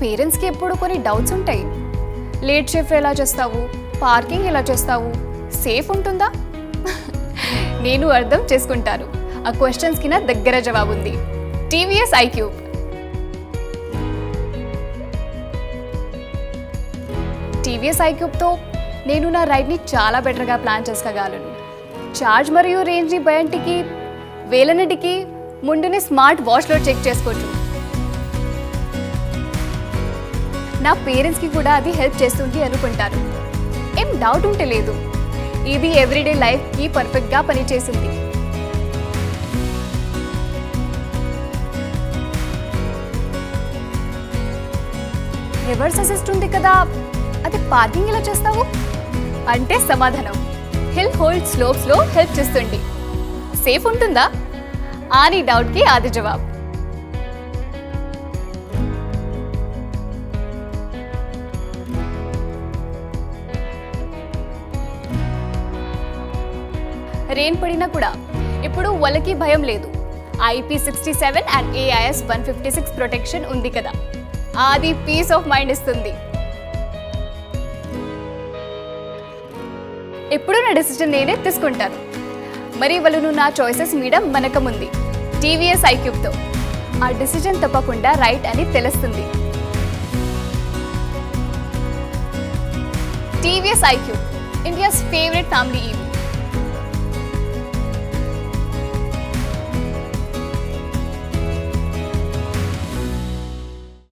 పేరెంట్స్కి ఎప్పుడు కొన్ని డౌట్స్ ఉంటాయి. లేట్ షిఫ్ట్ ఎలా చేస్తావు, పార్కింగ్ ఎలా చేస్తావు, సేఫ్ ఉంటుందా? నేను అర్థం చేసుకుంటాను. ఆ క్వశ్చన్స్కి నా దగ్గర జవాబు ఉంది. టీవీఎస్ ఐక్యూబ్. టీవీఎస్ ఐక్యూబ్తో నేను నా రైడ్ని చాలా బెటర్గా ప్లాన్ చేసుకోగలను. చార్జ్ మరియు రేంజ్ని బయంటికి వేలన్నిటికి ముందునే స్మార్ట్ వాచ్లో చెక్ చేసుకోవచ్చు. నా పేరెంట్స్కి కూడా అది హెల్ప్ చేస్తుంది అనుకుంటారు. ఏం డౌట్ ఉంటే లేదు, ఇది ఎవ్రీడే లైఫ్కి పర్ఫెక్ట్గా పనిచేసింది. రివర్స్ అసిస్ట్ ఉంది కదా, అది పార్కింగ్ ఎలా చేస్తావు అంటే సమాధానం హిల్ హోల్డ్ స్లోప్స్లో హెల్ప్ చేస్తుంది. సేఫ్ ఉంటుందా అని డౌట్కి అది జవాబు. రెయిన్ పడినా కూడా ఇప్పుడు వాళ్ళకి భయం లేదు. IP67 అండ్ AIS 156 ప్రొటెక్షన్ ఉంది కదా, అది పీస్ ఆఫ్ మైండ్ ఇస్తుంది. ఎప్పుడు నా డెసిషన్ నేనే తీసుకుంటాను. మరి వాళ్ళు నా చాయిసెస్ మీద నమ్మకం ఉంది. టీవీఎస్ ఐక్యూబ్తో ఆ డెసిషన్ తప్పకుండా రైట్ అని తెలుస్తుంది. TVS iQube, India's favourite family EV.